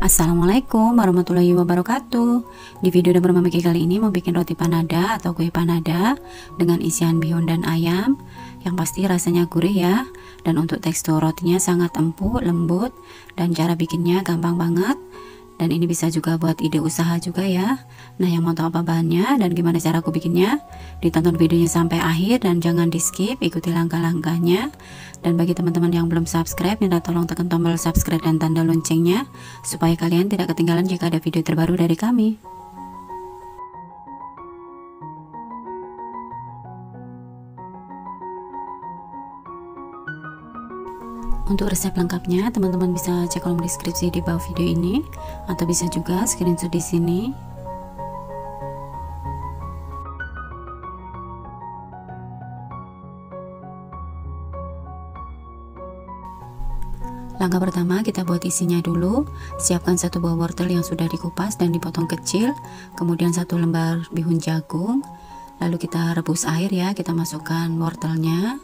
Assalamualaikum warahmatullahi wabarakatuh. Di video dapur Mama Ki kali ini mau bikin roti panada atau kue panada dengan isian bihun dan ayam. Yang pasti rasanya gurih ya. Dan untuk tekstur rotinya sangat empuk, lembut, dan cara bikinnya gampang banget. Dan ini bisa juga buat ide usaha juga ya. Nah, yang mau tahu apa bahannya dan gimana cara aku bikinnya, ditonton videonya sampai akhir dan jangan di skip, ikuti langkah-langkahnya. Dan bagi teman-teman yang belum subscribe, minta tolong tekan tombol subscribe dan tanda loncengnya supaya kalian tidak ketinggalan jika ada video terbaru dari kami. Untuk resep lengkapnya, teman-teman bisa cek kolom deskripsi di bawah video ini, atau bisa juga screenshot di sini. Langkah pertama, kita buat isinya dulu. Siapkan 1 buah wortel yang sudah dikupas dan dipotong kecil, kemudian 1 lembar bihun jagung. Lalu kita rebus air ya, kita masukkan wortelnya.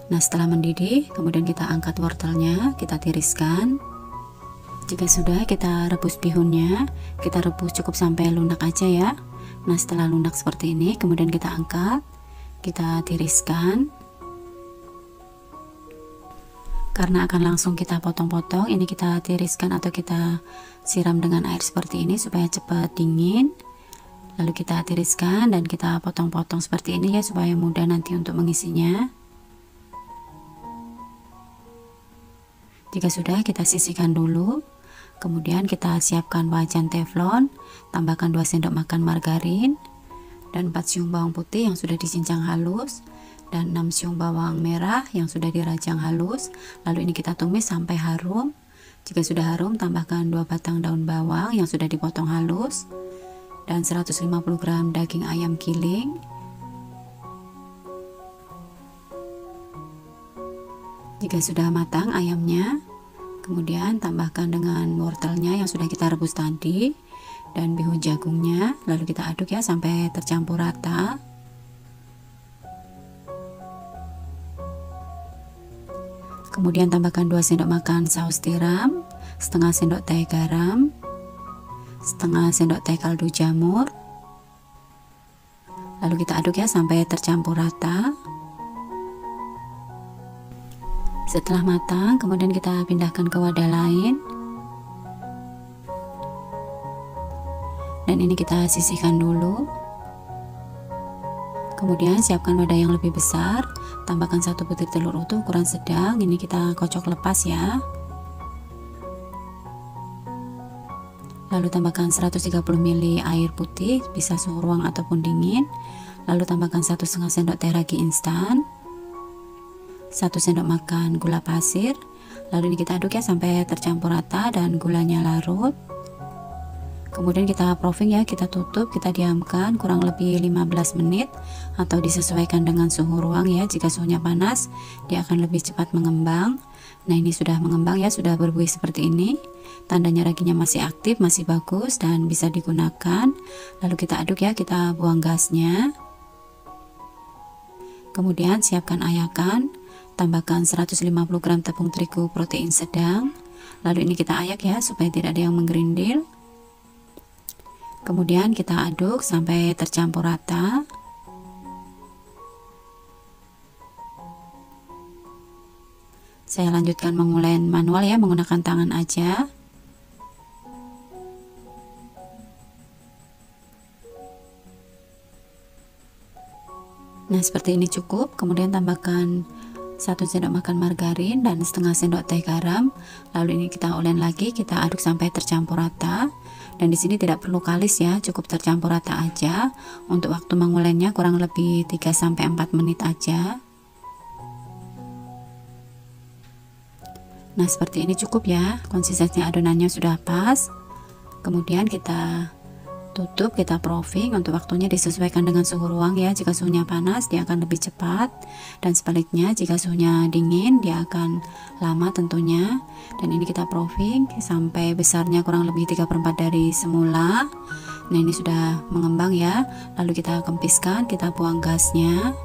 Nah, setelah mendidih, kemudian kita angkat wortelnya, kita tiriskan. Jika sudah, kita rebus bihunnya, kita rebus cukup sampai lunak aja ya. Nah, setelah lunak seperti ini, kemudian kita angkat, kita tiriskan. Karena akan langsung kita potong-potong, ini kita tiriskan atau kita siram dengan air seperti ini supaya cepat dingin. Lalu kita tiriskan dan kita potong-potong seperti ini ya, supaya mudah nanti untuk mengisinya. Jika sudah, kita sisihkan dulu. Kemudian kita siapkan wajan teflon, tambahkan 2 sendok makan margarin dan 4 siung bawang putih yang sudah dicincang halus dan 6 siung bawang merah yang sudah dirajang halus. Lalu ini kita tumis sampai harum. Jika sudah harum, tambahkan 2 batang daun bawang yang sudah dipotong halus dan 150 gram daging ayam giling. Jika sudah matang ayamnya, kemudian tambahkan dengan wortelnya yang sudah kita rebus tadi dan bihun jagungnya. Lalu kita aduk ya sampai tercampur rata. Kemudian tambahkan 2 sendok makan saus tiram, setengah sendok teh garam, setengah sendok teh kaldu jamur. Lalu kita aduk ya sampai tercampur rata. Setelah matang, kemudian kita pindahkan ke wadah lain. Dan ini kita sisihkan dulu. Kemudian siapkan wadah yang lebih besar, tambahkan 1 butir telur utuh ukuran sedang. Ini kita kocok lepas ya. Lalu tambahkan 130 ml air putih, bisa suhu ruang ataupun dingin. Lalu tambahkan 1,5 sendok teh ragi instan, 1 sendok makan gula pasir. Lalu ini kita aduk ya sampai tercampur rata dan gulanya larut. Kemudian kita proofing ya, kita tutup, kita diamkan kurang lebih 15 menit atau disesuaikan dengan suhu ruang ya. Jika suhunya panas, dia akan lebih cepat mengembang. Nah, ini sudah mengembang ya, sudah berbuih seperti ini. Tandanya raginya masih aktif, masih bagus dan bisa digunakan. Lalu kita aduk ya, kita buang gasnya. Kemudian siapkan ayakan. Tambahkan 150 gram tepung terigu protein sedang. Lalu ini kita ayak ya supaya tidak ada yang menggerindil. Kemudian kita aduk sampai tercampur rata. Saya lanjutkan mengulen manual ya, menggunakan tangan aja. Nah, seperti ini cukup. Kemudian tambahkan 1 sendok makan margarin dan setengah sendok teh garam. Lalu ini kita ulen lagi, kita aduk sampai tercampur rata. Dan di sini tidak perlu kalis ya, cukup tercampur rata aja. Untuk waktu mengulennya kurang lebih 3-4 menit aja. Nah, seperti ini cukup ya, konsistensi adonannya sudah pas. Kemudian kita tutup, kita proofing. Untuk waktunya disesuaikan dengan suhu ruang ya. Jika suhunya panas, dia akan lebih cepat, dan sebaliknya jika suhunya dingin, dia akan lama tentunya. Dan ini kita proofing sampai besarnya kurang lebih 3/4 dari semula. Nah, ini sudah mengembang ya. Lalu kita kempiskan, kita buang gasnya.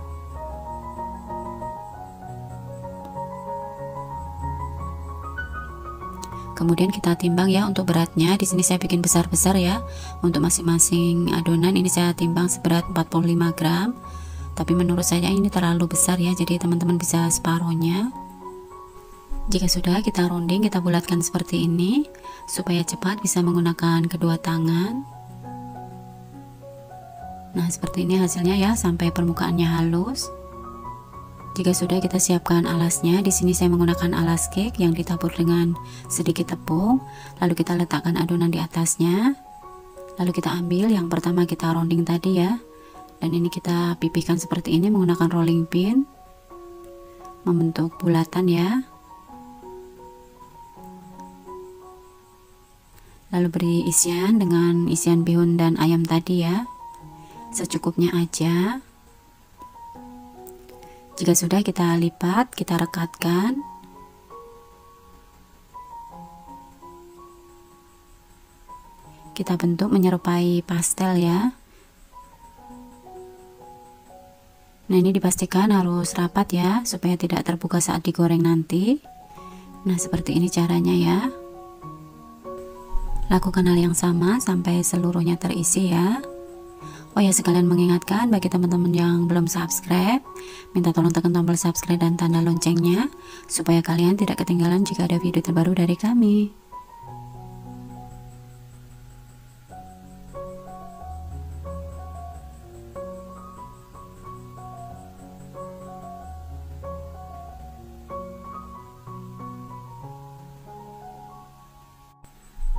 Kemudian kita timbang ya untuk beratnya. Di sini saya bikin besar-besar ya. Untuk masing-masing adonan ini saya timbang seberat 45 gram. Tapi menurut saya ini terlalu besar ya, jadi teman-teman bisa separuhnya. Jika sudah, kita rounding, kita bulatkan seperti ini supaya cepat bisa menggunakan kedua tangan. Nah, seperti ini hasilnya ya, sampai permukaannya halus. Jika sudah, kita siapkan alasnya. Di sini saya menggunakan alas cake yang ditabur dengan sedikit tepung. Lalu kita letakkan adonan di atasnya. Lalu kita ambil yang pertama, kita rounding tadi ya. Dan ini kita pipihkan seperti ini menggunakan rolling pin. Membentuk bulatan ya. Lalu beri isian dengan isian bihun dan ayam tadi ya, secukupnya aja. Jika sudah, kita lipat, kita rekatkan. Kita bentuk menyerupai pastel ya. Nah, ini dipastikan harus rapat ya, supaya tidak terbuka saat digoreng nanti. Nah, seperti ini caranya ya. Lakukan hal yang sama sampai seluruhnya terisi ya. Oh ya, sekalian mengingatkan bagi teman-teman yang belum subscribe, minta tolong tekan tombol subscribe dan tanda loncengnya supaya kalian tidak ketinggalan jika ada video terbaru dari kami.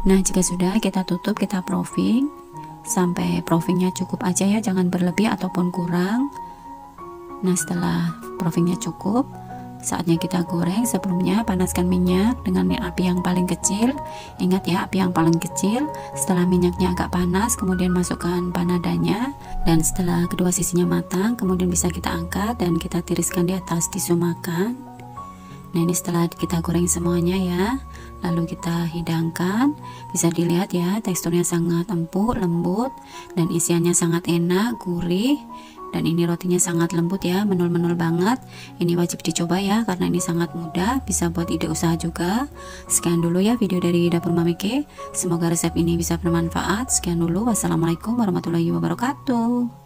Nah, jika sudah, kita tutup, kita proofing sampai proofingnya cukup aja ya, jangan berlebih ataupun kurang. Nah, setelah proofingnya cukup, saatnya kita goreng. Sebelumnya panaskan minyak dengan api yang paling kecil. Ingat ya, api yang paling kecil. Setelah minyaknya agak panas, kemudian masukkan panadanya, dan setelah kedua sisinya matang, kemudian bisa kita angkat dan kita tiriskan di atas tisu makan. Nah, ini setelah kita goreng semuanya ya, lalu kita hidangkan. Bisa dilihat ya, teksturnya sangat empuk, lembut, dan isiannya sangat enak, gurih. Dan ini rotinya sangat lembut ya, menul-menul banget. Ini wajib dicoba ya, karena ini sangat mudah, bisa buat ide usaha juga. Sekian dulu ya video dari Dapur Mami K. Semoga resep ini bisa bermanfaat. Sekian dulu, wassalamualaikum warahmatullahi wabarakatuh.